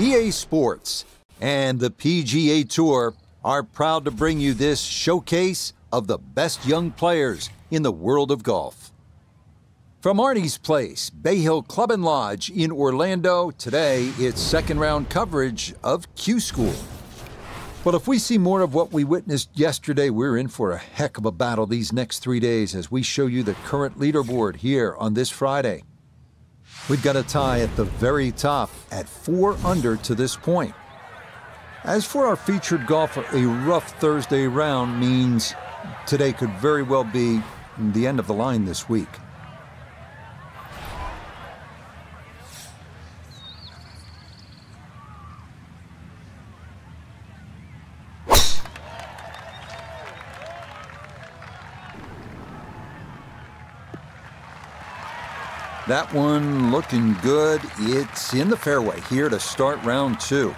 EA Sports and the PGA Tour are proud to bring you this showcase of the best young players in the world of golf. From Arnie's Place, Bay Hill Club and Lodge in Orlando, today it's second round coverage of Q School. Well, if we see more of what we witnessed yesterday, we're in for a heck of a battle these next 3 days as we show you the current leaderboard here on this Friday. We've got a tie at the very top at 4 under to this point. As for our featured golfer, a rough Thursday round means today could very well be the end of the line this week. That one looking good. It's in the fairway here to start round 2.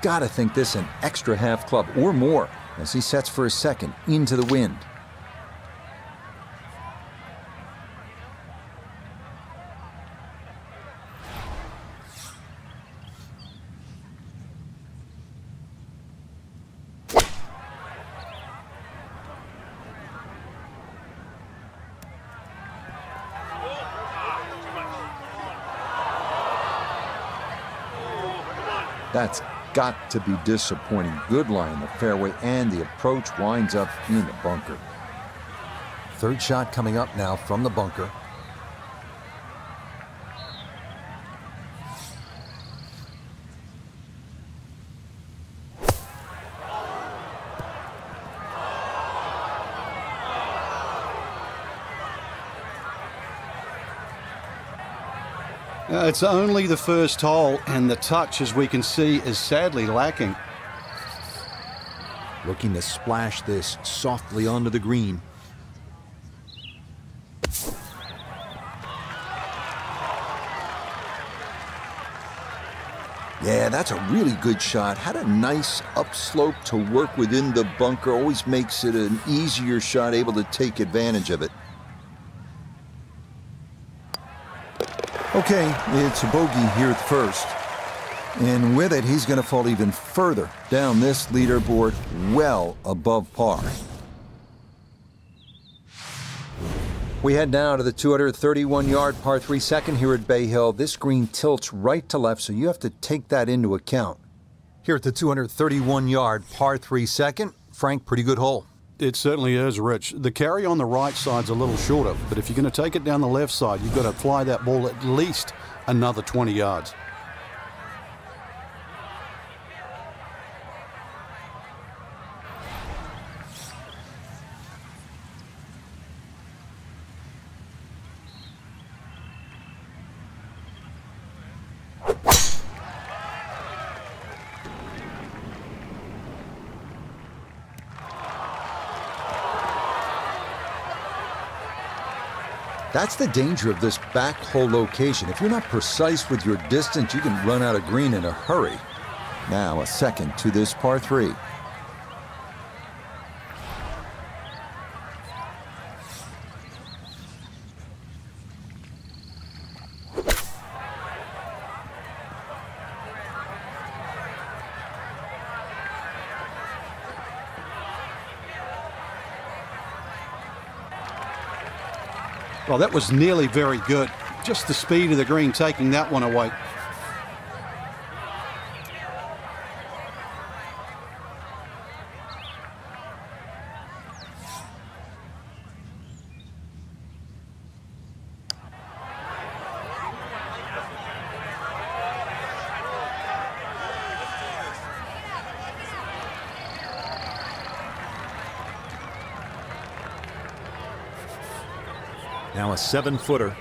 Gotta think this an extra half club or more as he sets for a second into the wind. That's got to be disappointing. Good lie in the fairway, and the approach winds up in the bunker. Third shot coming up now from the bunker. It's only the first hole, and the touch, as we can see, is sadly lacking. Looking to splash this softly onto the green. Yeah, that's a really good shot. Had a nice upslope to work within the bunker. Always makes it an easier shot, able to take advantage of it. Okay, it's a bogey here at first. And with it, he's going to fall even further down this leaderboard, well above par. We head now to the 231-yard par 3 second here at Bay Hill. This green tilts right to left, so you have to take that into account. Here at the 231-yard par 3 second, Frank, pretty good hole. It certainly is, Rich. The carry on the right side's a little shorter, but if you're going to take it down the left side, you've got to fly that ball at least another 20 yards. That's the danger of this back hole location. If you're not precise with your distance, you can run out of green in a hurry. Now a second to this par 3. Well, that was nearly very good. Just the speed of the green taking that one away. Now a 7-footer.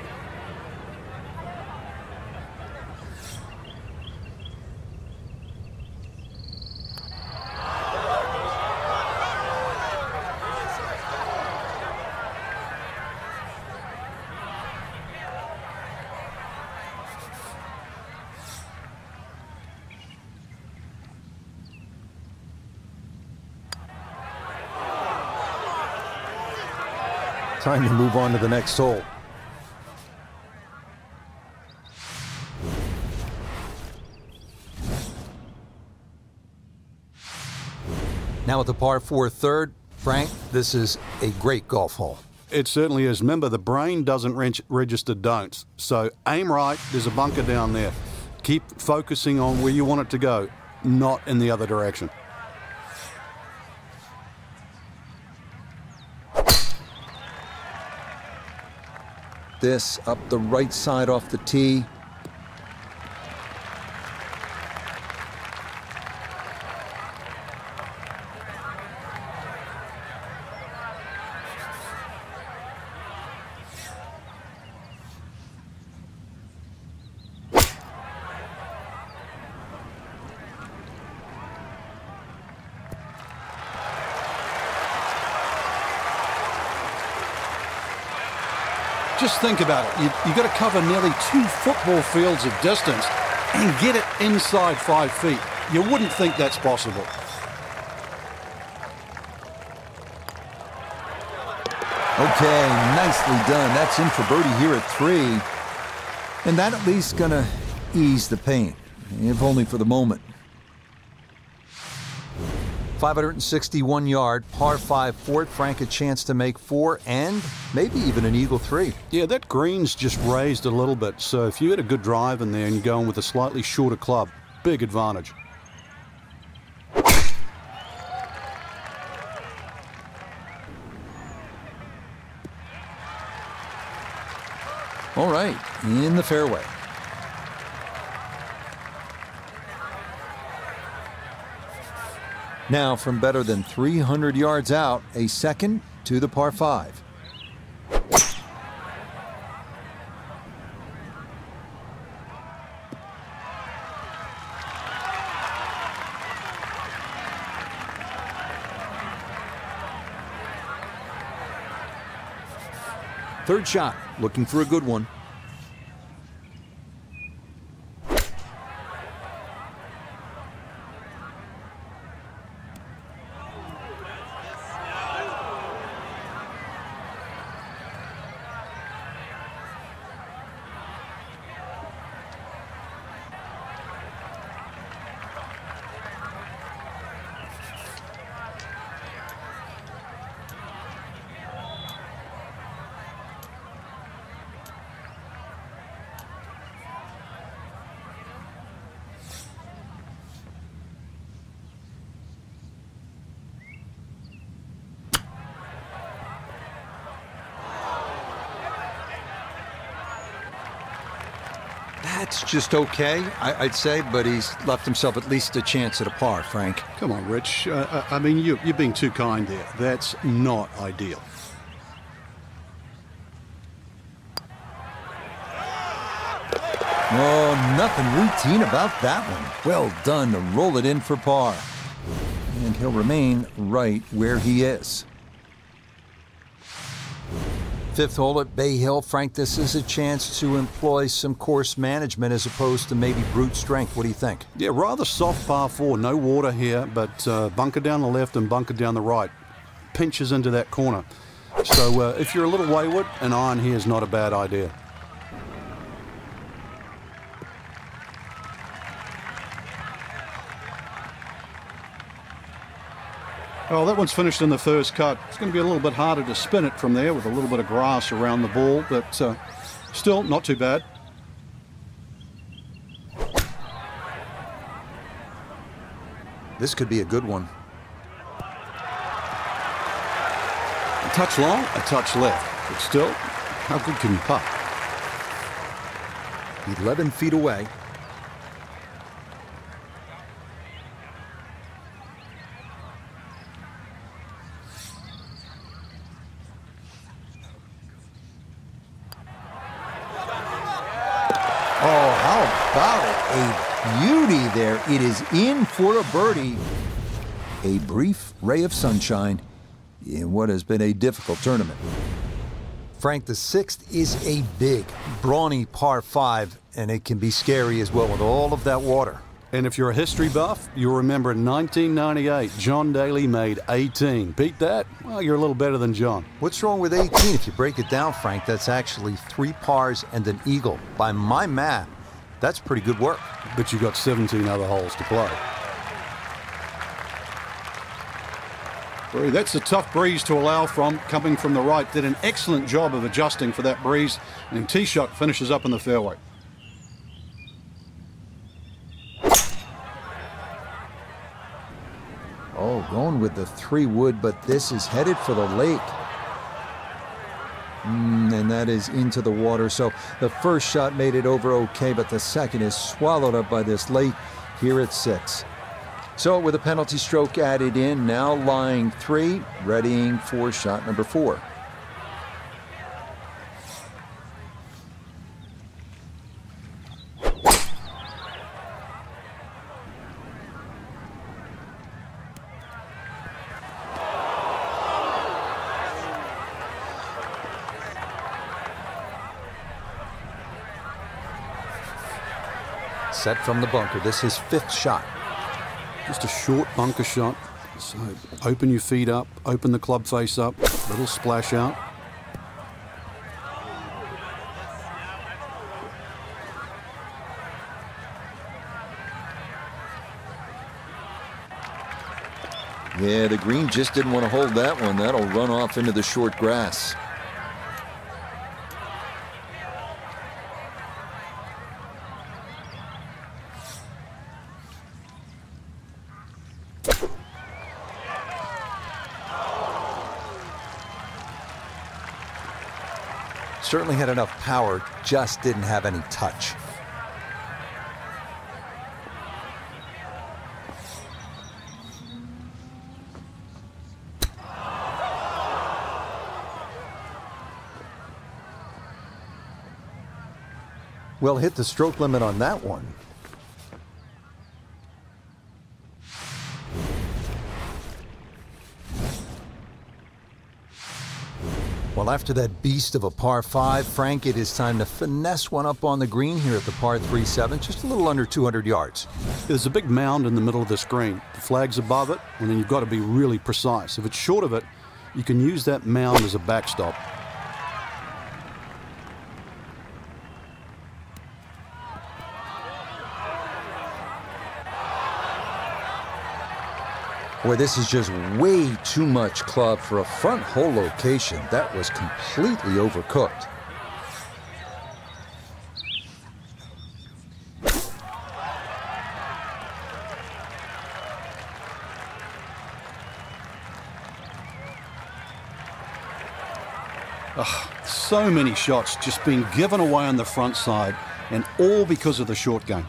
Time to move on to the next hole. Now at the par 4 third, Frank, this is a great golf hole. It certainly is. Remember, the brain doesn't register don'ts. So aim right, there's a bunker down there. Keep focusing on where you want it to go, not in the other direction. This up the right side off the tee. Just think about it. You've got to cover nearly 2 football fields of distance and get it inside 5 feet. You wouldn't think that's possible. Okay, nicely done. That's in for birdie here at 3. And that at least gonna ease the pain, if only for the moment. 561 yard, par 5 fourth. Frank, a chance to make 4 and maybe even an eagle 3. Yeah, that green's just raised a little bit. So if you had a good drive in there and you're going with a slightly shorter club, big advantage. All right, in the fairway. Now, from better than 300 yards out, a second to the par 5. Third shot, looking for a good one. That's just okay, I'd say, but he's left himself at least a chance at a par, Frank. Come on, Rich. I mean, you're being too kind there. That's not ideal. Oh, nothing routine about that one. Well done to roll it in for par. And he'll remain right where he is. 5th hole at Bay Hill. Frank, this is a chance to employ some course management as opposed to maybe brute strength. What do you think? Yeah, rather soft par 4. No water here, but bunker down the left and bunker down the right. Pinches into that corner. So if you're a little wayward, an iron here is not a bad idea. Well, that one's finished in the first cut. It's going to be a little bit harder to spin it from there with a little bit of grass around the ball, but still not too bad. This could be a good one. A touch long, a touch left, but still, how good can you putt? 11 feet away. Oh, how about it? A beauty there. It is in for a birdie. A brief ray of sunshine in what has been a difficult tournament. Frank, the 6th is a big, brawny par 5, and it can be scary as well with all of that water. And if you're a history buff, you'll remember in 1998, John Daly made 18. Beat that? Well, you're a little better than John. What's wrong with 18? If you break it down, Frank, that's actually 3 pars and an eagle. By my math, that's pretty good work. But you got 17 other holes to play. That's a tough breeze to allow from, coming from the right. Did an excellent job of adjusting for that breeze, and tee shot finishes up in the fairway. Oh, going with the 3-wood, but this is headed for the lake. And that is into the water. So the first shot made it over okay, but the second is swallowed up by this lake here at 6. So with a penalty stroke added in, now lying 3, readying for shot number 4. Set from the bunker. This is 5th shot. Just a short bunker shot. So open your feet up, open the club face up, little splash out. Yeah, the green just didn't want to hold that one. That'll run off into the short grass. Certainly had enough power, just didn't have any touch. Well, hit the stroke limit on that one. Well, after that beast of a par 5, Frank, it is time to finesse one up on the green here at the par 3-7, just a little under 200 yards. There's a big mound in the middle of this green. The flag's above it, and then you've got to be really precise. If it's short of it, you can use that mound as a backstop. Boy, this is just way too much club for a front hole location. That was completely overcooked. So many shots just being given away on the front side, and all because of the short game.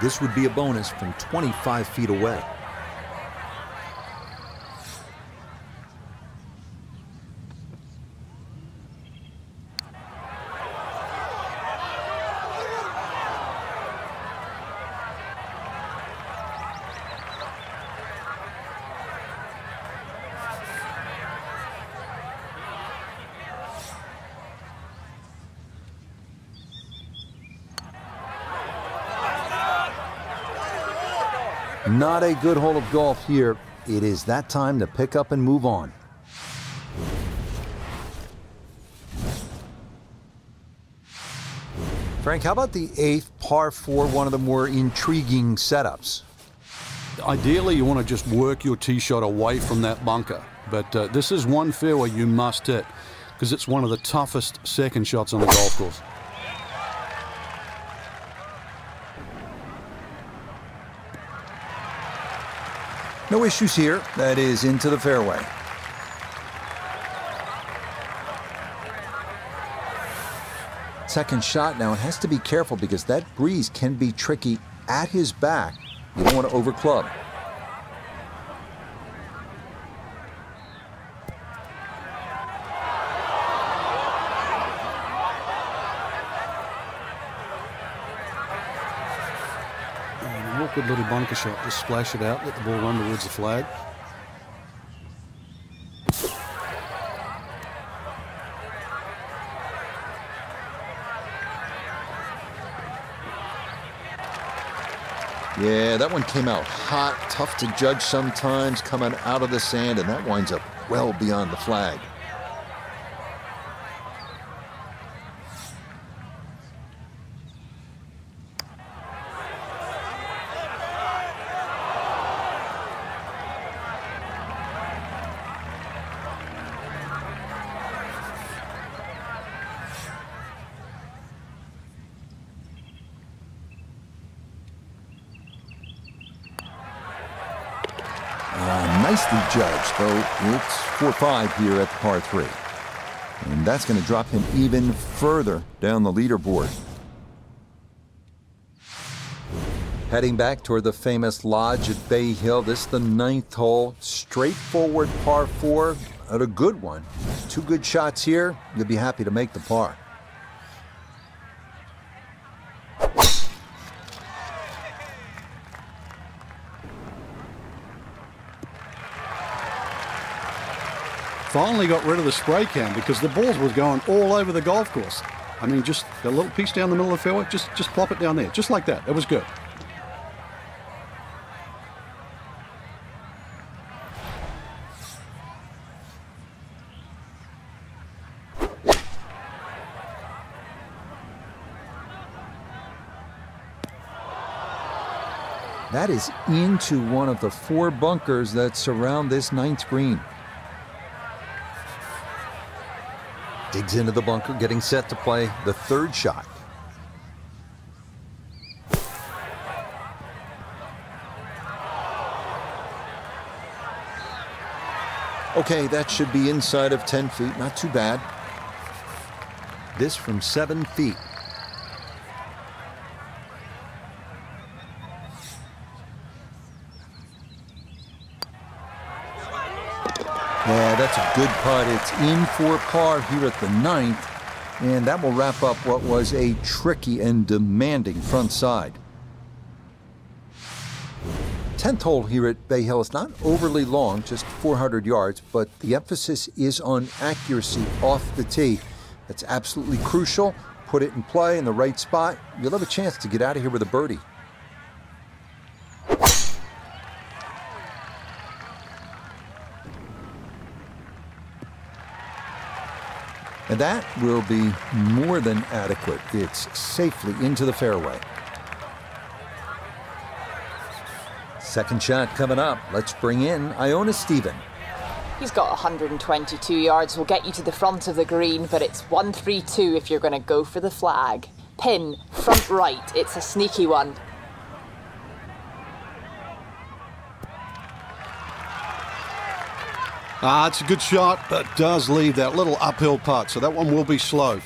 This would be a bonus from 25 feet away. Not a good hole of golf here. It is that time to pick up and move on. Frank, how about the 8th par 4, one of the more intriguing setups? Ideally, you want to just work your tee shot away from that bunker. But this is one fairway you must hit, because it's one of the toughest second shots on the golf course. No issues here. That is into the fairway. Second shot now. It has to be careful because that breeze can be tricky at his back. You don't want to overclub. Good little bunker shot. Just splash it out, let the ball run towards the flag. Yeah, that one came out hot, tough to judge sometimes, coming out of the sand, and that winds up well beyond the flag. nicely judged, though it's 4-5 here at the par 3. And that's going to drop him even further down the leaderboard. Heading back toward the famous lodge at Bay Hill, this is the 9th hole. Straightforward par 4, at a good one. 2 good shots here, you'll be happy to make the par. Finally got rid of the spray can because the balls was going all over the golf course. I mean, just a little piece down the middle of the fairway, just plop it down there, just like that. It was good. That is into one of the 4 bunkers that surround this 9th green. Digs into the bunker, getting set to play the 3rd shot. Okay, that should be inside of 10 feet, not too bad. This from 7 feet. Yeah, that's a good putt. It's in for par here at the 9th, and that will wrap up what was a tricky and demanding front side. 10th hole here at Bay Hill is not overly long, just 400 yards, but the emphasis is on accuracy off the tee. That's absolutely crucial. Put it in play in the right spot. You'll have a chance to get out of here with a birdie. And that will be more than adequate. It's safely into the fairway. Second shot coming up. Let's bring in Iona Stephen. He's got 122 yards, will get you to the front of the green, but it's 1-3-2 if you're going to go for the flag. Pin, front right, it's a sneaky one. It's a good shot, but does leave that little uphill putt, so that one will be slow.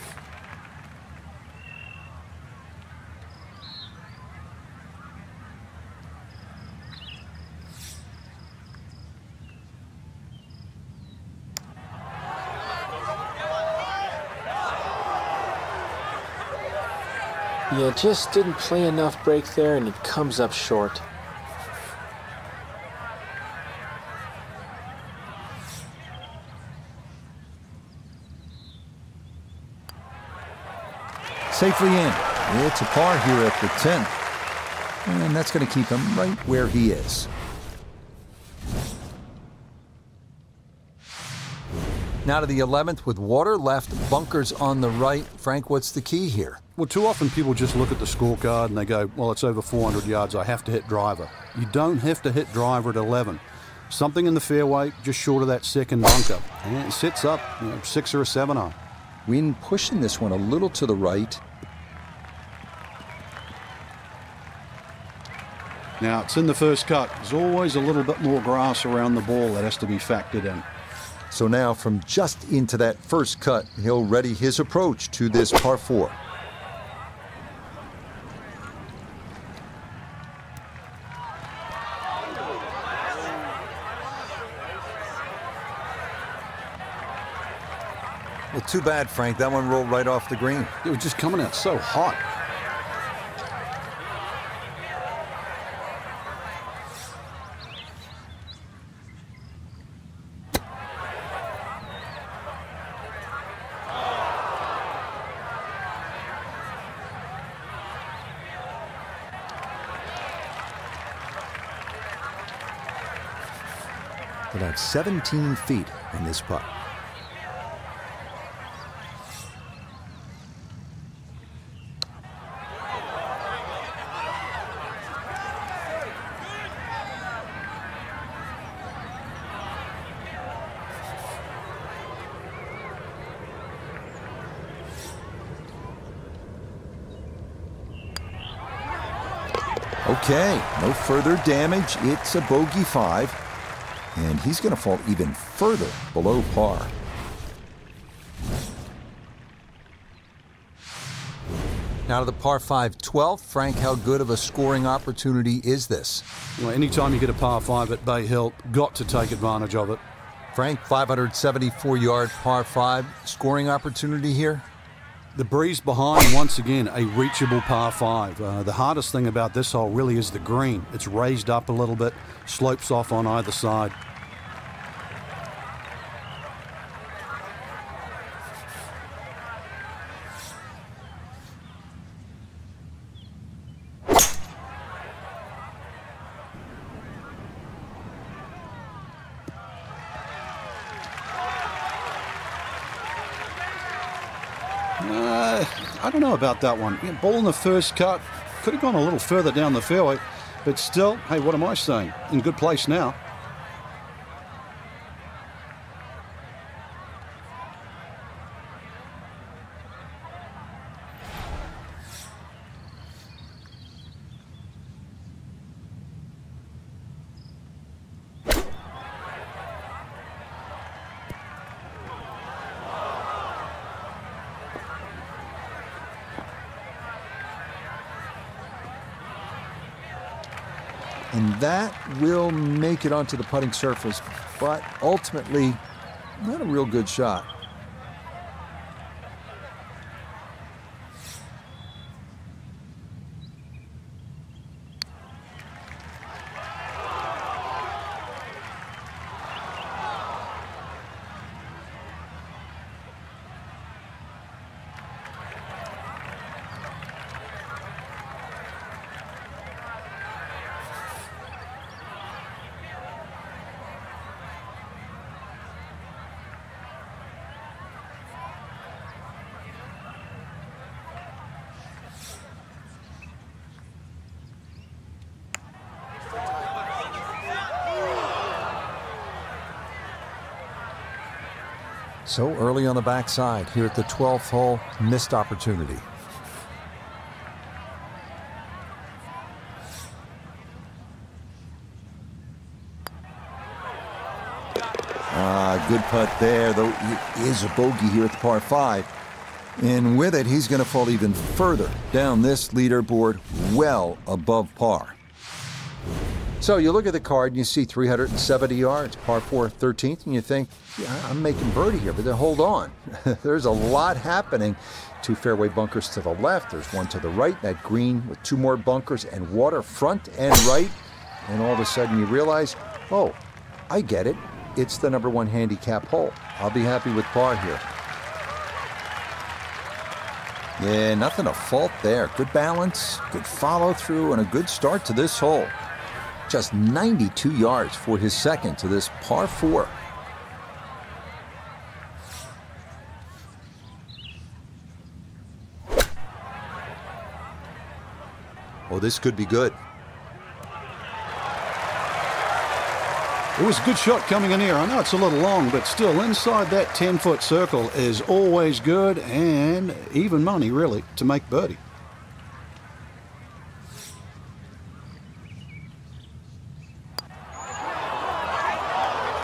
Yeah, just didn't play enough break there, and it comes up short. Safely in. It's a par here at the 10th. And that's going to keep him right where he is. Now to the 11th with water left, bunkers on the right. Frank, what's the key here? Well, too often people just look at the scorecard and they go, well, it's over 400 yards, I have to hit driver. You don't have to hit driver at 11. Something in the fairway just short of that second bunker. And it sits up, 6 or a 7 iron. Wind pushing this one a little to the right. Now, it's in the first cut. There's always a little bit more grass around the ball that has to be factored in. So now from just into that first cut, he'll ready his approach to this par 4. Well, too bad, Frank. That one rolled right off the green. It was just coming out so hot. About 17 feet in this putt. Okay, no further damage. It's a bogey 5. And he's going to fall even further below par. Now to the par 5 12th. Frank, how good of a scoring opportunity is this? Well, anytime you get a par 5 at Bay Hill, got to take advantage of it. Frank, 574-yard par 5 scoring opportunity here. The breeze behind, once again, a reachable par 5. The hardest thing about this hole really is the green. It's raised up a little bit, slopes off on either side. I don't know about that one. Yeah, ball in the first cut. Could have gone a little further down the fairway. But still, hey, what am I saying? In good place now. And that will make it onto the putting surface, but ultimately, not a real good shot. So early on the backside here at the 12th hole, missed opportunity. Good putt there, though it is a bogey here at the par 5. And with it, he's going to fall even further down this leaderboard, well above par. So you look at the card and you see 370 yards, par 4 13th, and you think, yeah, I'm making birdie here, but then hold on. There's a lot happening. 2 fairway bunkers to the left, there's one to the right, that green with 2 more bunkers and water front and right. And all of a sudden you realize, oh, I get it. It's the #1 handicap hole. I'll be happy with par here. Yeah, nothing to fault there. Good balance, good follow through, and a good start to this hole. Just 92 yards for his second to this par 4. Oh, this could be good. It was a good shot coming in here. I know it's a little long, but still inside that 10-foot circle is always good and even money, really, to make birdie.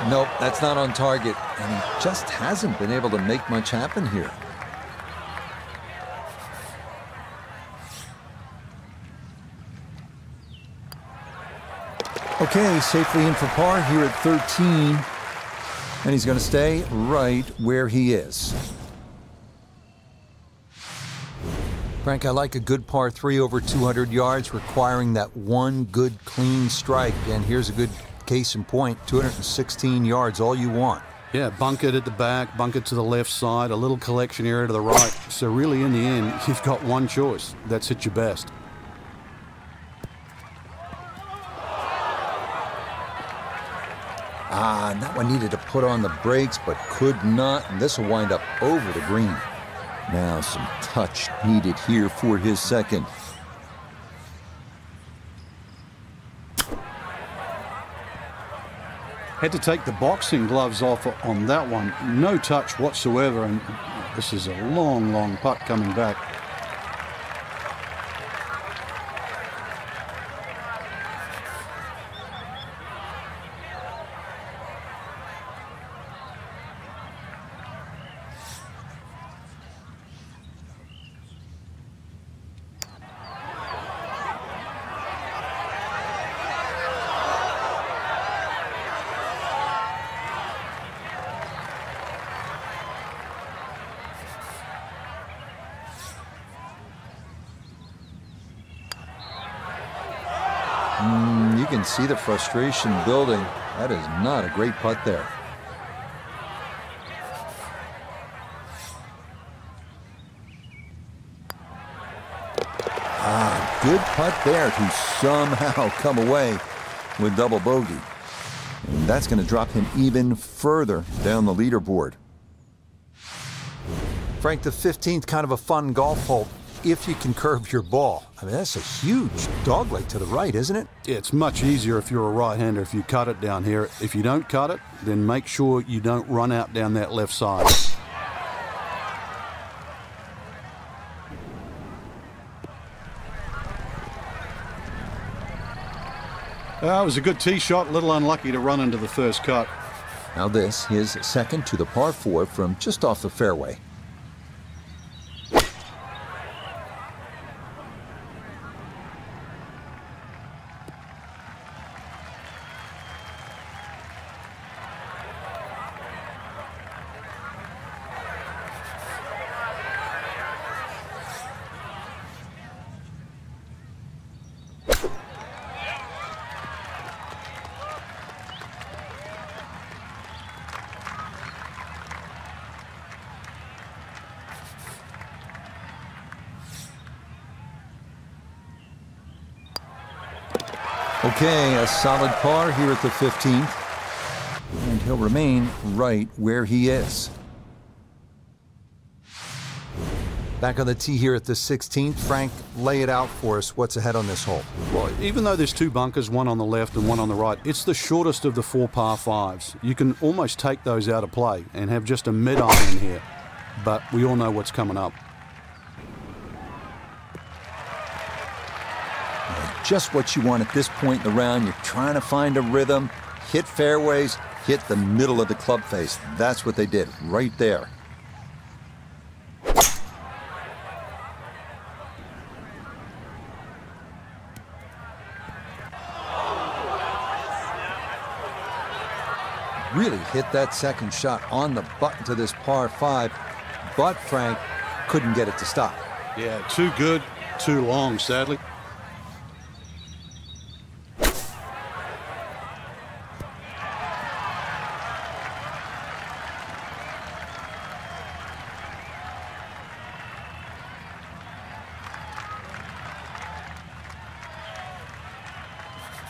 Nope, that's not on target, and he just hasn't been able to make much happen here. Okay, safely in for par here at 13, and he's going to stay right where he is. Frank, I like a good par 3 over 200 yards, requiring that one good clean strike, and here's a good case in point, 216 yards, all you want. Yeah, bunkered at the back, bunkered to the left side, a little collection area to the right. So really, in the end, you've got one choice. That's hit your best. That one needed to put on the brakes, but could not, and this will wind up over the green. Now some touch needed here for his second. Had to take the boxing gloves off on that one. No touch whatsoever, and this is a long, long putt coming back. You can see the frustration building. That is not a great putt there. Good putt there to somehow come away with double bogey. And that's going to drop him even further down the leaderboard. Frank, the 15th, kind of a fun golf hole if you can curve your ball. I mean, that's a huge dogleg to the right, isn't it? It's much easier if you're a right-hander if you cut it down here. If you don't cut it, then make sure you don't run out down that left side. It was a good tee shot, a little unlucky to run into the first cut. Now this, his second to the par 4 from just off the fairway. Okay, a solid par here at the 15th. And he'll remain right where he is. Back on the tee here at the 16th. Frank, lay it out for us. What's ahead on this hole? Well, even though there's two bunkers, one on the left and one on the right, it's the shortest of the 4 par 5s. You can almost take those out of play and have just a mid-iron here. But we all know what's coming up. Just what you want at this point in the round. You're trying to find a rhythm, hit fairways, hit the middle of the club face. That's what they did right there. Really hit that second shot on the button to this par 5, but Frank couldn't get it to stop. Yeah, too good, too long, sadly.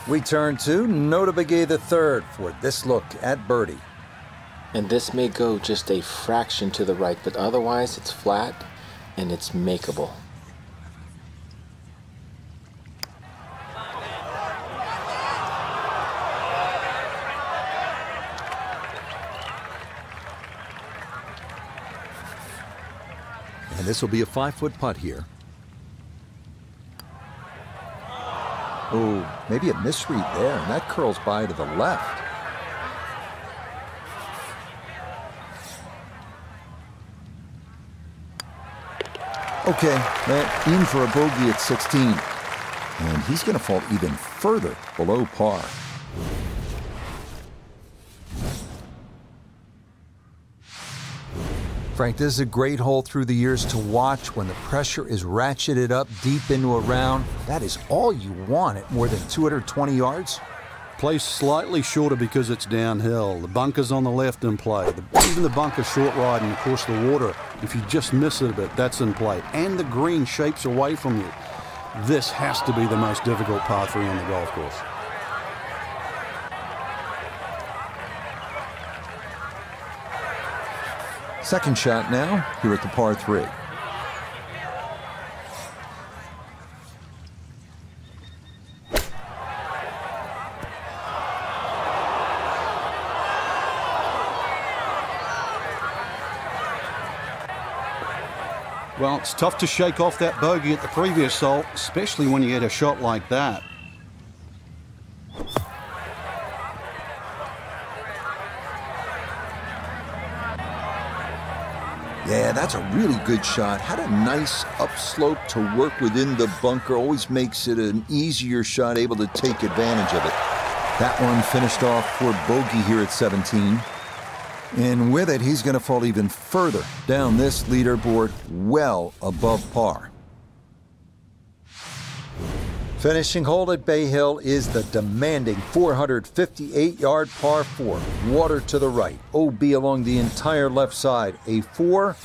We turn to Notah Begay III for this look at birdie. And this may go just a fraction to the right, but otherwise it's flat and it's makeable. And this will be a 5-foot putt here. Oh, maybe a misread there, and that curls by to the left. Okay, in for a bogey at 16. And he's going to fall even further below par. Frank, this is a great hole through the years to watch when the pressure is ratcheted up deep into a round. That is all you want at more than 220 yards. Plays slightly shorter because it's downhill. The bunker's on the left in play. Even the bunker short right, and of course the water, if you just miss it a bit, that's in play. And the green shapes away from you. This has to be the most difficult par 3 on the golf course. Second shot now, here at the par 3. Well, it's tough to shake off that bogey at the previous hole, especially when you get a shot like that. Yeah, that's a really good shot. Had a nice upslope to work within the bunker. Always makes it an easier shot, able to take advantage of it. That one finished off for bogey here at 17. And with it, he's going to fall even further down this leaderboard, well above par. Finishing hole at Bay Hill is the demanding 458-yard par 4. Water to the right, OB along the entire left side. A 4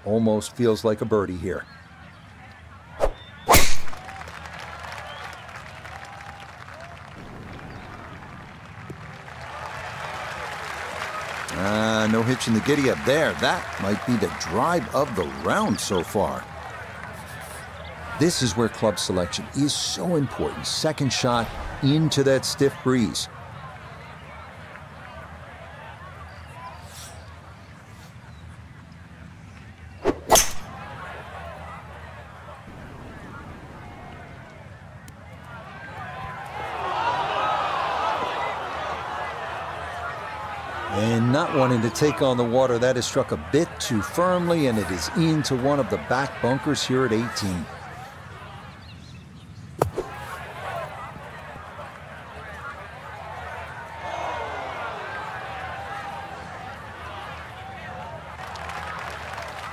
almost feels like a birdie here. No hitch in the giddy up there. That might be the drive of the round so far. This is where club selection is so important. Second shot into that stiff breeze. And not wanting to take on the water, that is struck a bit too firmly, and it is into one of the back bunkers here at 18.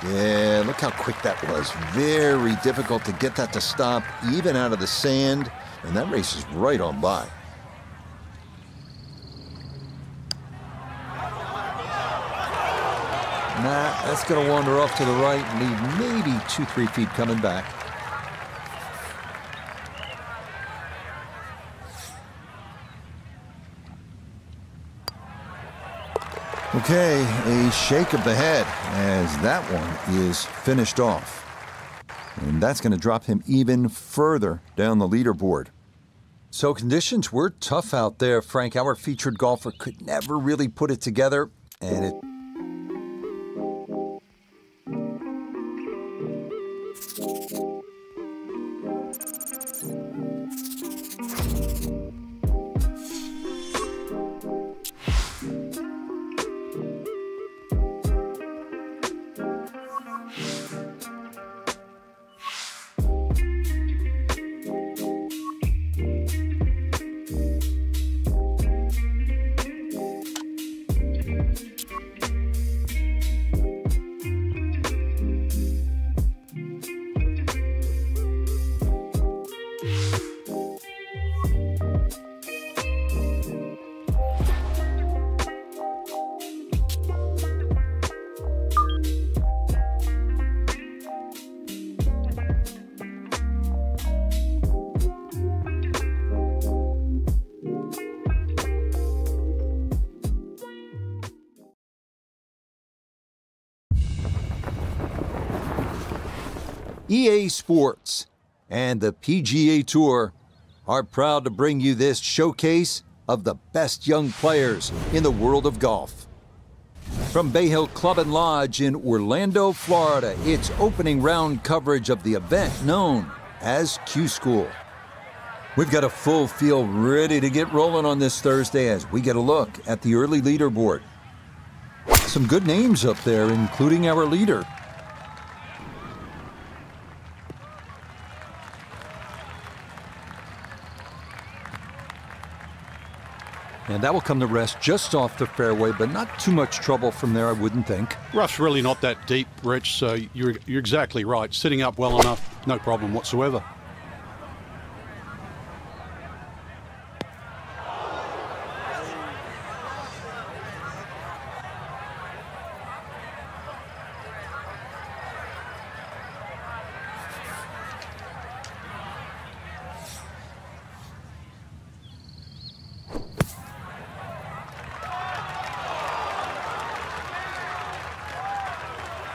Yeah, look how quick that was. Very difficult to get that to stop, even out of the sand, and that race is right on by. Nah, that's going to wander off to the right and leave maybe 2-3 feet coming back. Okay, a shake of the head as that one is finished off. And that's going to drop him even further down the leaderboard. So conditions were tough out there, Frank. Our featured golfer could never really put it together, and it EA Sports and the PGA Tour are proud to bring you this showcase of the best young players in the world of golf. From Bay Hill Club and Lodge in Orlando, Florida, it's opening round coverage of the event known as Q School. We've got a full field ready to get rolling on this Thursday as we get a look at the early leaderboard. Some good names up there, including our leader. And that will come to rest just off the fairway, but not too much trouble from there, I wouldn't think. Rough's really not that deep, Rich, so you're exactly right. Sitting up well enough, no problem whatsoever.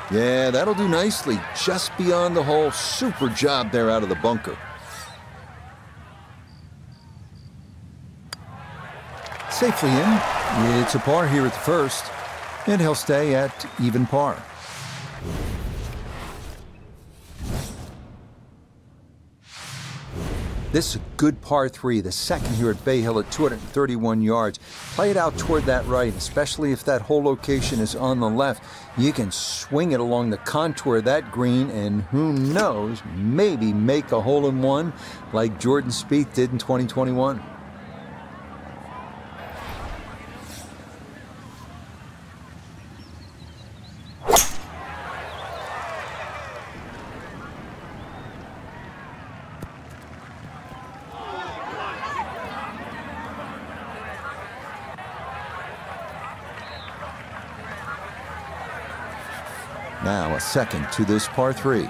Yeah, that'll do nicely. Just beyond the hole. Super job there out of the bunker. Safely in. It's a par here at the first, and he'll stay at even par. This is a good par 3, the second here at Bay Hill at 231 yards. Play it out toward that right, especially if that hole location is on the left. You can swing it along the contour of that green and who knows, maybe make a hole-in-one like Jordan Spieth did in 2021. Now a second to this par 3.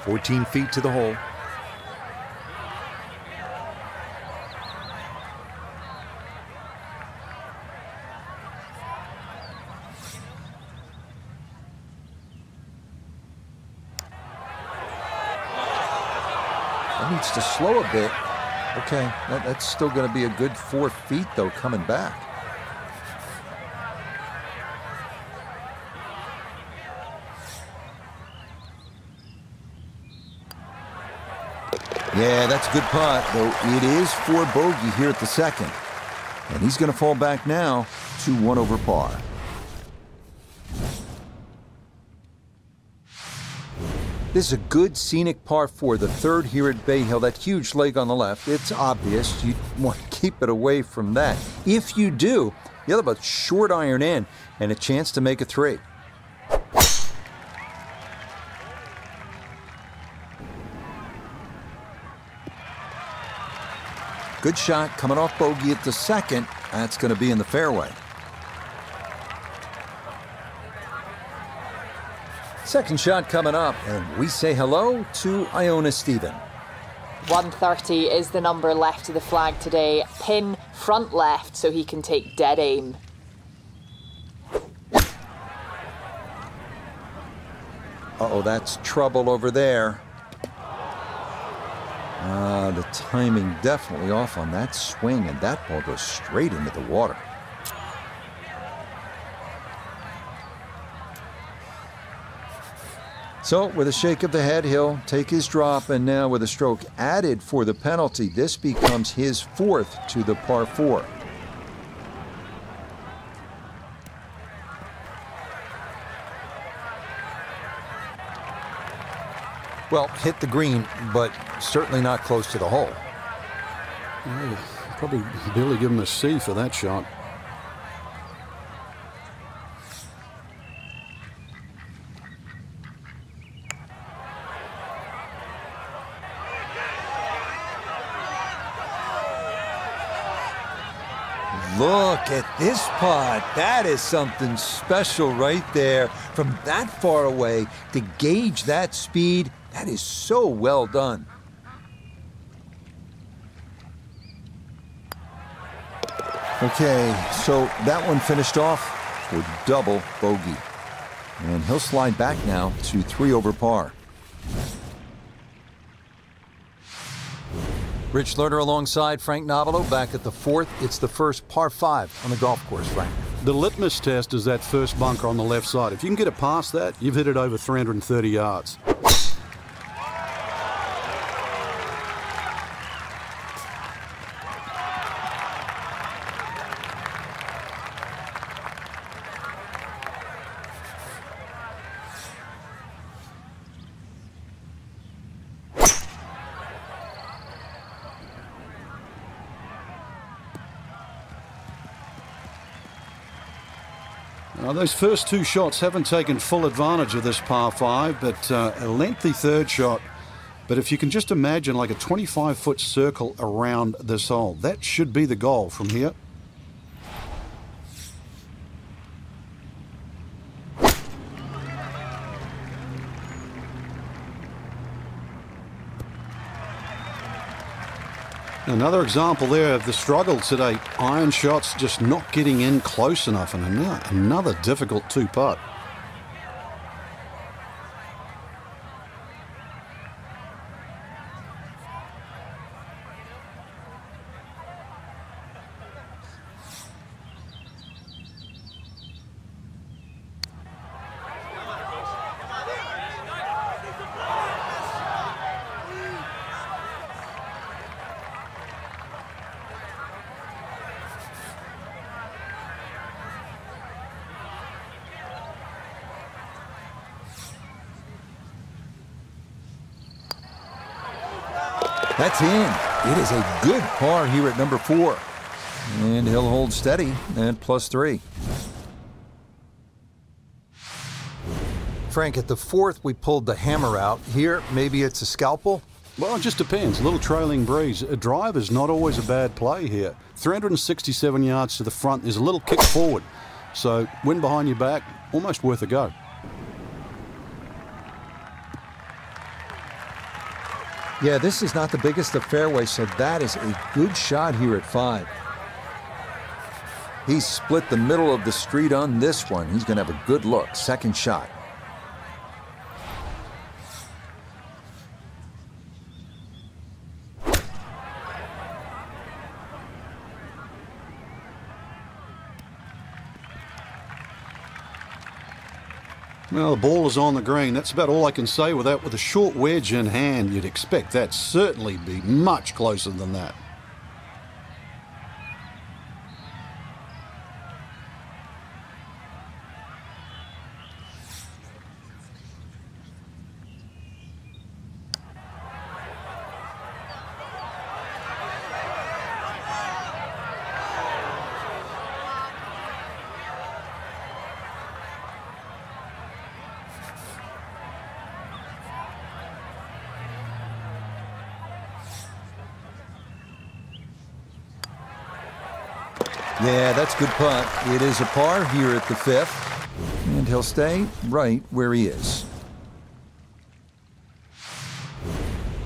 "14 feet to the hole." That needs to slow a bit. Okay, that's still going to be a good 4 feet, though, coming back. Yeah, that's a good putt, though it is for bogey here at the second. And he's going to fall back now to 1 over par. This is a good scenic par 4, the third here at Bay Hill. That huge leg on the left, it's obvious. You want to keep it away from that. If you do, you'll have a short iron in and a chance to make a 3. Good shot coming off bogey at the second. That's going to be in the fairway. Second shot coming up, and we say hello to Iona Stephen. 130 is the number left to the flag today. Pin front left so he can take dead aim. Uh-oh, that's trouble over there. The timing definitely off on that swing, and that ball goes straight into the water. So, with a shake of the head, he'll take his drop, and now with a stroke added for the penalty, this becomes his 4th to the par 4. Well, hit the green, but certainly not close to the hole. Yeah, probably Billy give him a C for that shot. Look at this putt. That is something special right there. From that far away to gauge that speed, that is so well done. Okay, so that one finished off with double bogey. And he'll slide back now to 3 over par. Rich Lerner alongside Frank Nobilo back at the 4th. It's the first par 5 on the golf course, Frank. The litmus test is that first bunker on the left side. If you can get it past that, you've hit it over 330 yards. Now, those first 2 shots haven't taken full advantage of this par 5, but a lengthy third shot. But if you can just imagine like a 25-foot circle around this hole, that should be the goal from here. Another example there of the struggle today. Iron shots just not getting in close enough, and another difficult 2-putt. That's in. It is a good par here at number 4. And he'll hold steady at +3. Frank, at the fourth, we pulled the hammer out. Here, maybe it's a scalpel? Well, it just depends. A little trailing breeze. A drive is not always a bad play here. 367 yards to the front. There's a little kick forward. So, wind behind your back, almost worth a go. Yeah, this is not the biggest of fairways, so that is a good shot here at 5. He split the middle of the street on this one. He's going to have a good look. Second shot. Well, the ball is on the green. That's about all I can say with that. With a short wedge in hand, you'd expect that certainly be much closer than that. Yeah, that's a good putt. It is a par here at the 5th, and he'll stay right where he is.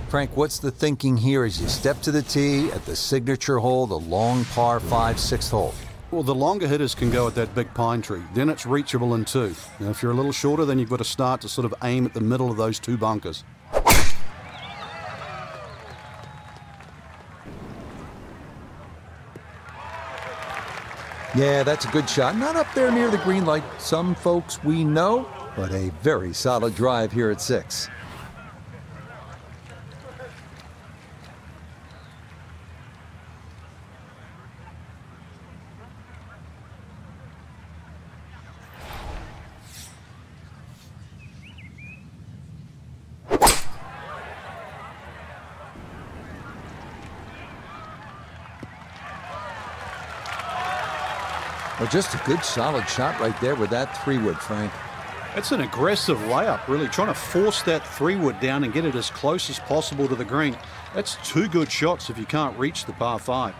Frank, what's the thinking here as you step to the tee at the signature hole, the long par 5, 6th hole? Well, the longer hitters can go at that big pine tree. Then it's reachable in 2. Now, if you're a little shorter, then you've got to start to sort of aim at the middle of those 2 bunkers. Yeah, that's a good shot. Not up there near the green like some folks we know, but a very solid drive here at 6. Well, just a good solid shot right there with that 3-wood, Frank. It's an aggressive layup, really, trying to force that 3-wood down and get it as close as possible to the green. That's 2 good shots if you can't reach the par 5.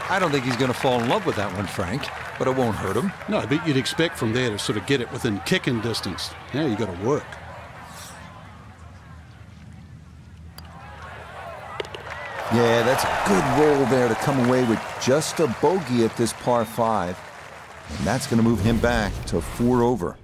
I don't think he's going to fall in love with that one, Frank, but it won't hurt him. No, but you'd expect from there to sort of get it within kicking distance. Now you got to work. Yeah, that's a good roll there to come away with just a bogey at this par 5. And that's going to move him back to 4 over.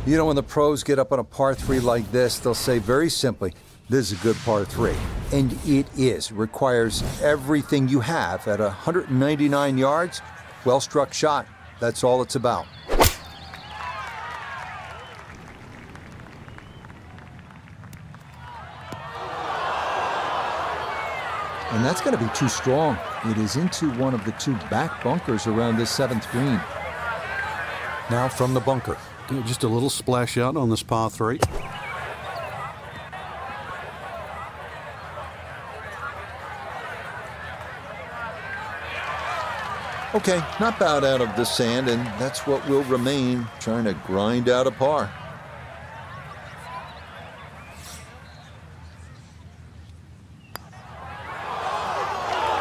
You know, when the pros get up on a par 3 like this, they'll say very simply, this is a good par 3. And it is. It requires everything you have at 199 yards. Well-struck shot. That's all it's about. And that's going to be too strong. It is into one of the 2 back bunkers around this 7th green. Now from the bunker. Yeah, just a little splash out on this par 3. Okay, not bowed out of the sand, and that's what will remain, trying to grind out a par.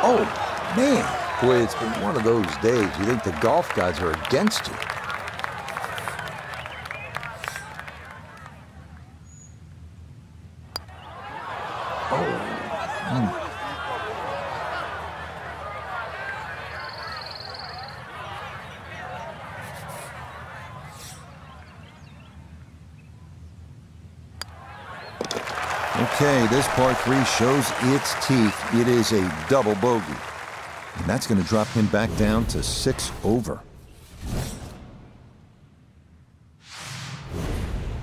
Oh, man. Boy, it's been one of those days. You think the golf gods are against you. Okay, this par 3 shows its teeth. It is a double bogey. And that's going to drop him back down to 6 over.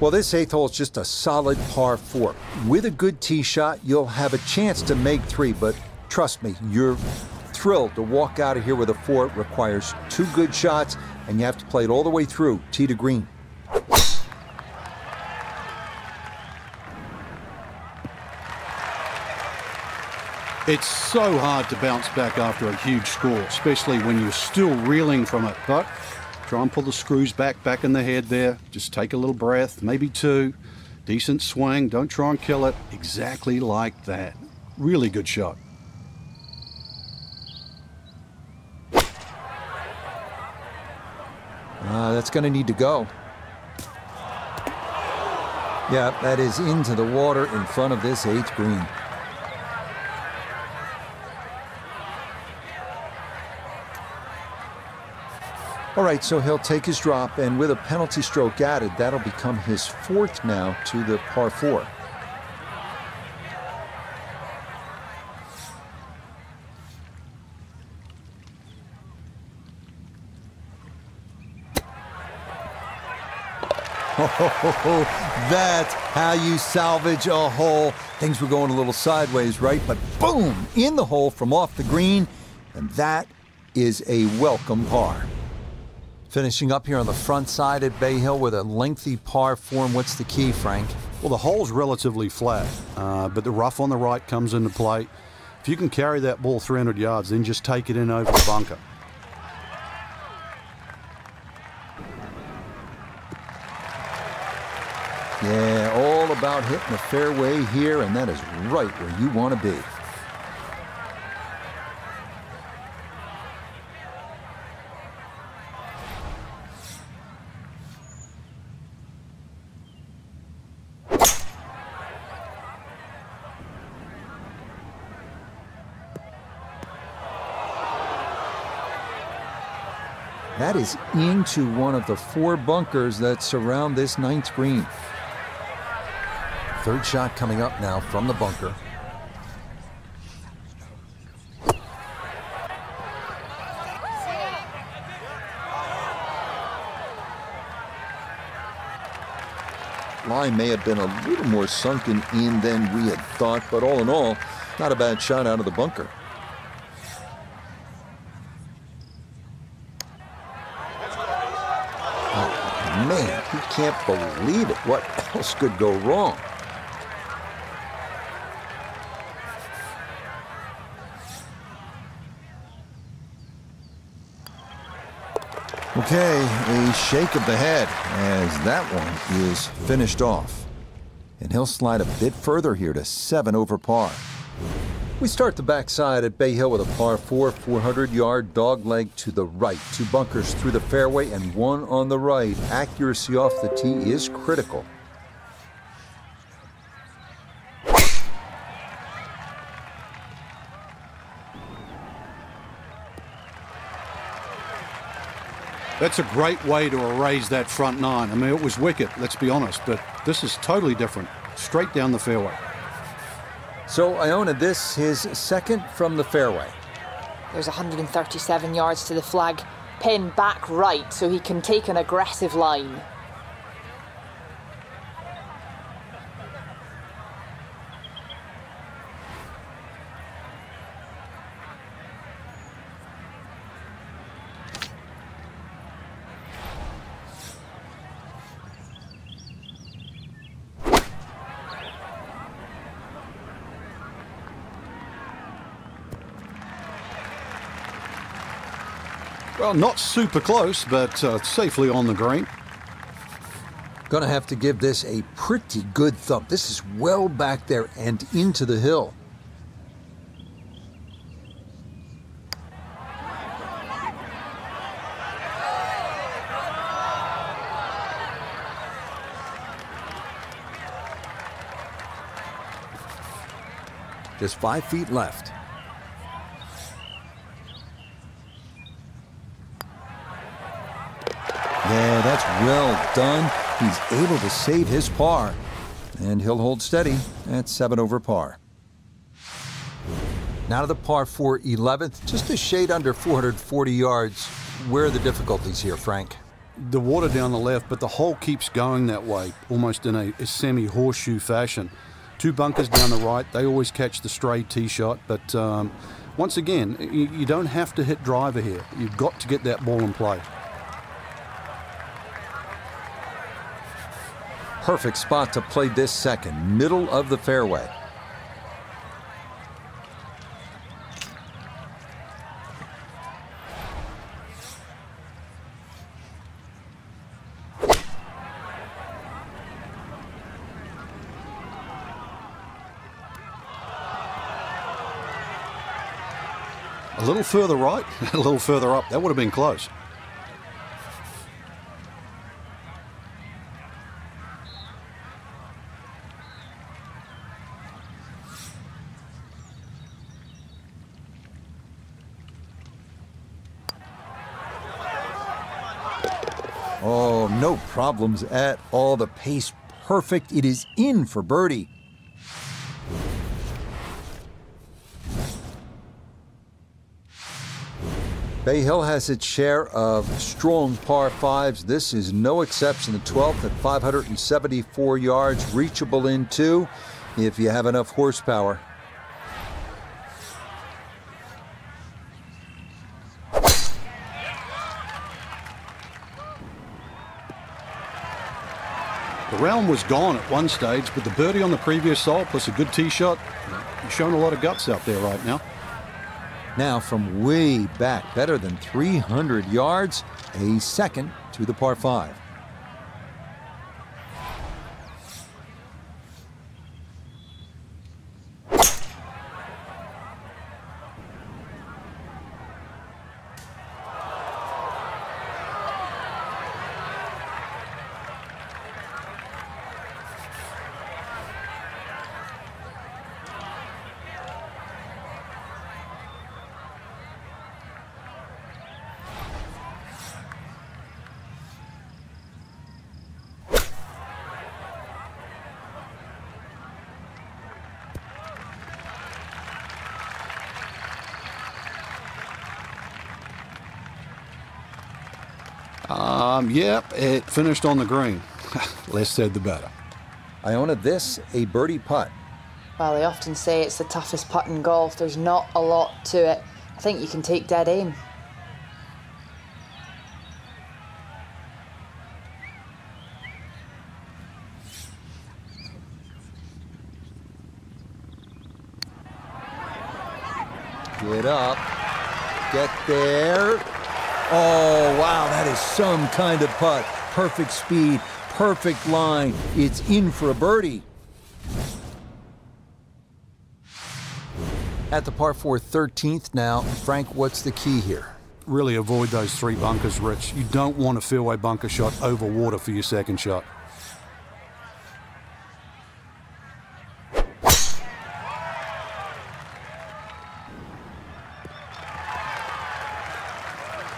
Well, this 8th hole is just a solid par 4. With a good tee shot, you'll have a chance to make 3, but trust me, you're thrilled to walk out of here with a 4. It requires 2 good shots, and you have to play it all the way through, tee to green. It's so hard to bounce back after a huge score, especially when you're still reeling from it. But try and pull the screws back in the head there. Just take a little breath, maybe 2. Decent swing. Don't try and kill it. Exactly like that. Really good shot. That's going to need to go. Yeah, that is into the water in front of this 8th green. All right, so he'll take his drop, and with a penalty stroke added, that'll become his 4th now to the par 4. Oh, that's how you salvage a hole. Things were going a little sideways, right? But boom, in the hole from off the green, and that is a welcome par. Finishing up here on the front side at Bay Hill with a lengthy par 4. And what's the key, Frank? Well, the hole's relatively flat, but the rough on the right comes into play. If you can carry that ball 300 yards, then just take it in over the bunker. Yeah, all about hitting the fairway here, and that is right where you want to be. That is into one of the 4 bunkers that surround this 9th green. 3rd shot coming up now from the bunker. Line may have been a little more sunken in than we had thought, but all in all, not a bad shot out of the bunker. Oh, man, he can't believe it. What else could go wrong? Okay, a shake of the head as that one is finished off. And he'll slide a bit further here to 7 over par. We start the backside at Bay Hill with a par 4, 400-yard dogleg to the right. 2 bunkers through the fairway and 1 on the right. Accuracy off the tee is critical. That's a great way to erase that front 9. I mean, it was wicked, let's be honest, but this is totally different. Straight down the fairway. So Iona, this his 2nd from the fairway. There's 137 yards to the flag. Pin back right so he can take an aggressive line. Well, not super close, but safely on the green. Gonna have to give this a pretty good thump. This is well back there and into the hill. Just 5 feet left. Yeah, that's well done. He's able to save his par. and he'll hold steady at 7 over par. Now to the par 4 11th, just a shade under 440 yards. Where are the difficulties here, Frank? The water down the left, but the hole keeps going that way, almost in a semi-horseshoe fashion. 2 bunkers down the right, they always catch the stray tee shot, but once again, you don't have to hit driver here. You've got to get that ball in play. Perfect spot to play this second, middle of the fairway. A little further right, a little further up. That would have been close. Oh, no problems at all. The pace perfect. It is in for birdie. Bay Hill has its share of strong par 5s. This is no exception. The 12th at 574 yards, reachable in 2 if you have enough horsepower. The round was gone at one stage, but the birdie on the previous hole plus a good tee shot, you're showing a lot of guts out there right now. Now from way back, better than 300 yards, a second to the par 5. Yep, it finished on the green. Less said the better. Iona, this a birdie putt. Well, they often say it's the toughest putt in golf. There's not a lot to it. I think you can take dead aim. Get up. Get there. Oh, wow, that is some kind of putt. Perfect speed, perfect line. It's in for a birdie. At the par 4 13th now, Frank, what's the key here? Really avoid those 3 bunkers, Rich. You don't want a fairway bunker shot over water for your second shot.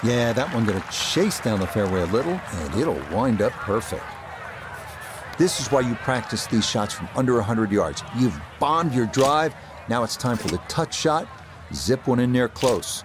Yeah, that one going to chase down the fairway a little, and it'll wind up perfect. This is why you practice these shots from under 100 yards. You've bombed your drive. Now it's time for the touch shot. Zip one in there close.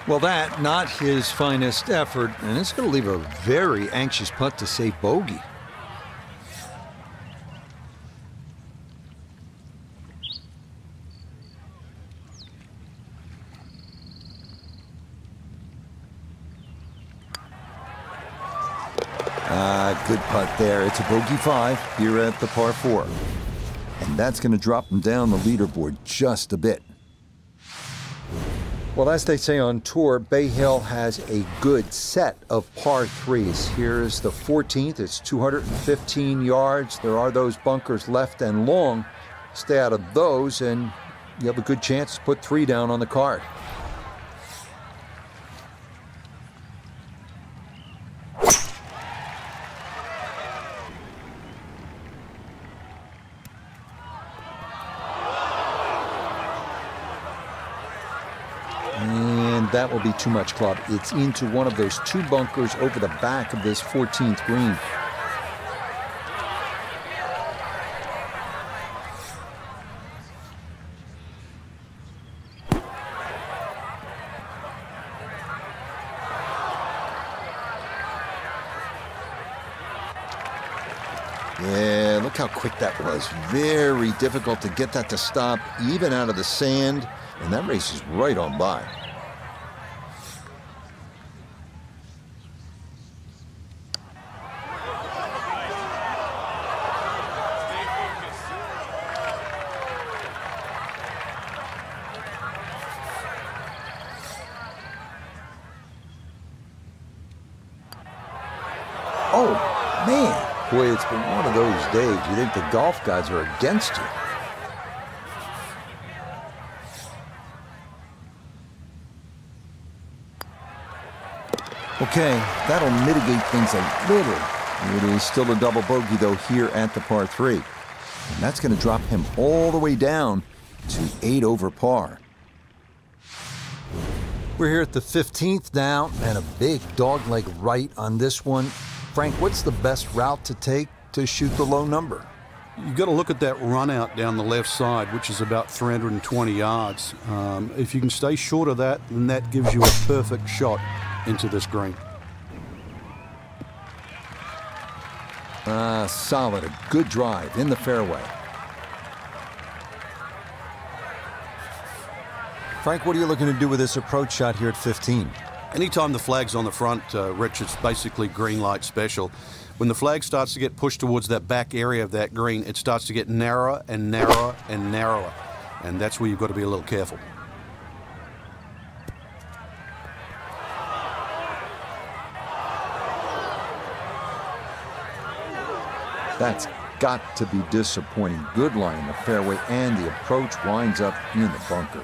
Well, that, not his finest effort, and it's going to leave a very anxious putt to save bogey. good putt there. It's a bogey 5 here at the par 4. And that's going to drop him down the leaderboard just a bit. Well, as they say on tour, Bay Hill has a good set of par 3s. Here's the 14th. It's 215 yards. There are those bunkers left and long. Stay out of those, and you have a good chance to put 3 down on the card. That will be too much, club. It's into one of those 2 bunkers over the back of this 14th green. Yeah, look how quick that was. Very difficult to get that to stop, even out of the sand, and that race is right on by. Oh, man. Boy, it's been one of those days. You think the golf gods are against you. Okay, that'll mitigate things a little. It is still a double bogey, though, here at the par 3. And that's going to drop him all the way down to 8 over par. We're here at the 15th now, and a big dogleg right on this one. Frank, what's the best route to take to shoot the low number? You've got to look at that run out down the left side, which is about 320 yards. If you can stay short of that, then that gives you a perfect shot into this green. Solid, a good drive in the fairway. Frank, what are you looking to do with this approach shot here at 15? Anytime the flag's on the front, Rich, it's basically green light special. When the flag starts to get pushed towards that back area of that green, it starts to get narrower and narrower and narrower. And that's where you've got to be a little careful. That's got to be disappointing. Good line in the fairway, and the approach winds up in the bunker.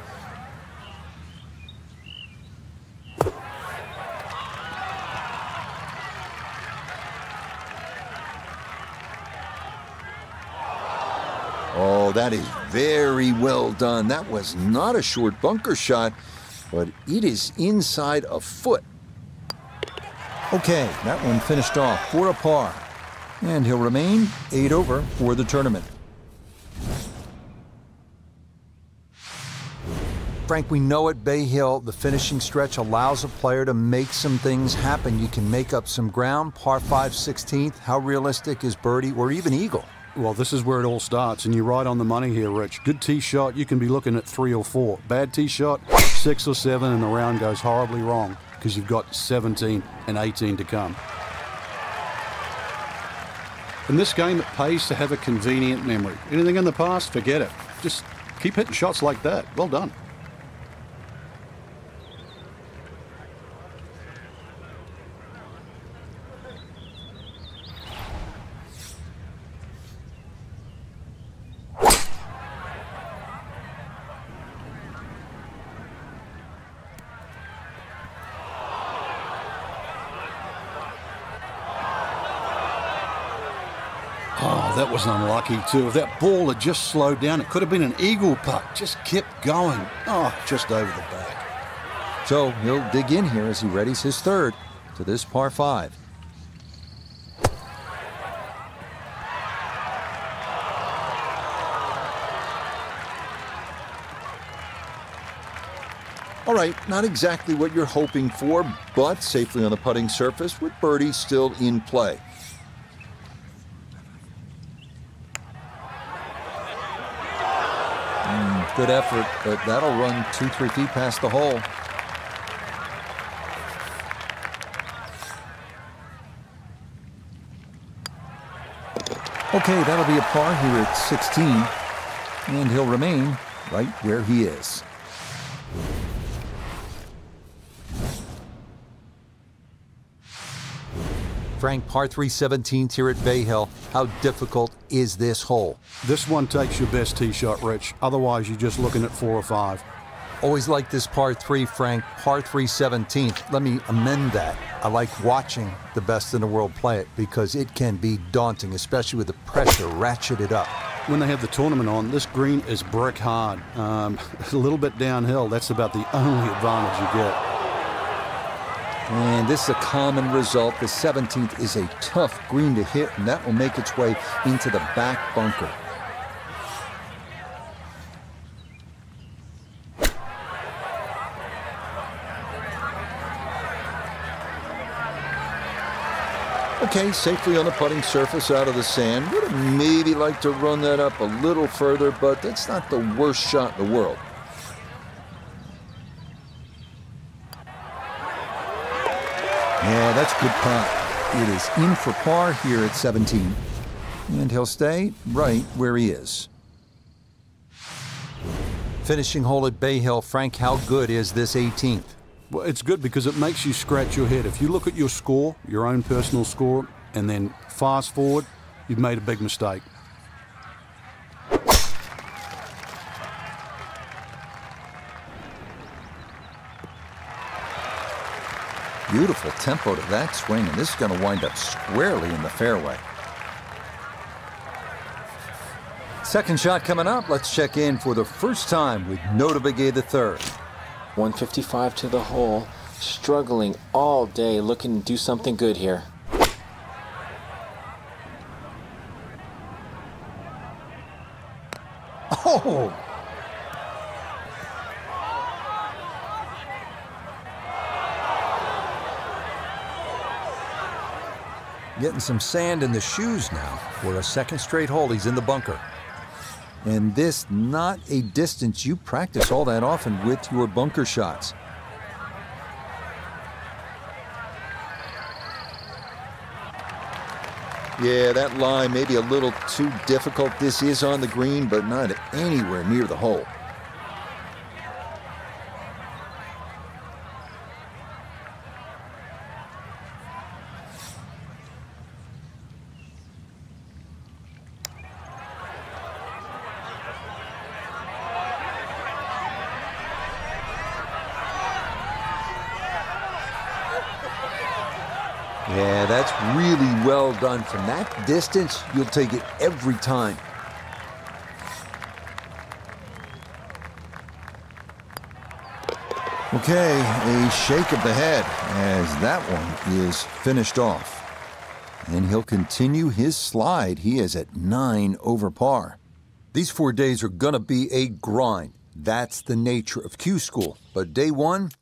Oh, that is very well done. That was not a short bunker shot, but it is inside a foot. Okay, that one finished off for a par. And he'll remain 8 over for the tournament. Frank, we know at Bay Hill, the finishing stretch allows a player to make some things happen. You can make up some ground. Par 5, 16th. How realistic is birdie or even eagle? Well, this is where it all starts, and you're right on the money here, Rich. Good tee shot, you can be looking at 3 or 4. Bad tee shot, 6 or 7, and the round goes horribly wrong because you've got 17 and 18 to come. In this game, it pays to have a convenient memory. Anything in the past, forget it. Just keep hitting shots like that. Well done. Oh, that was unlucky too. If that ball had just slowed down, it could have been an eagle putt. Just kept going. Oh, just over the back. So he'll dig in here as he readies his third to this par 5. All right, not exactly what you're hoping for, but safely on the putting surface with birdie still in play. Good effort, but that'll run 2-3 feet past the hole. Okay, that'll be a par here at 16, and he'll remain right where he is. Frank, par 3 17th here at Bay Hill. How difficult is this hole? This one takes your best tee shot, Rich. Otherwise, you're just looking at 4 or 5. Always like this par 3, Frank. Par 3 17th. Let me amend that. I like watching the best in the world play it because it can be daunting, especially with the pressure ratcheted up. When they have the tournament on, this green is brick hard. A little bit downhill. That's about the only advantage you get. And this is a common result. The 17th is a tough green to hit, and that will make its way into the back bunker. Okay, safely on the putting surface out of the sand. Would have maybe liked to run that up a little further, but that's not the worst shot in the world. Yeah, that's a good putt. It is in for par here at 17. And he'll stay right where he is. Finishing hole at Bay Hill. Frank, how good is this 18th? Well, it's good because it makes you scratch your head. If you look at your score, your own personal score, and then fast forward, you've made a big mistake. Beautiful tempo to that swing, and this is going to wind up squarely in the fairway. Second shot coming up. Let's check in for the first time with Notobegay III. 155 to the hole, struggling all day, looking to do something good here. Oh! Getting some sand in the shoes now. For a second straight hole, he's in the bunker. And this, not a distance you practice all that often with your bunker shots. Yeah, that lie may be a little too difficult. This is on the green, but not anywhere near the hole. Yeah, that's really well done. From that distance, you'll take it every time. Okay, a shake of the head as that one is finished off. And he'll continue his slide. He is at 9 over par. These 4 days are going to be a grind. That's the nature of Q School. But day one,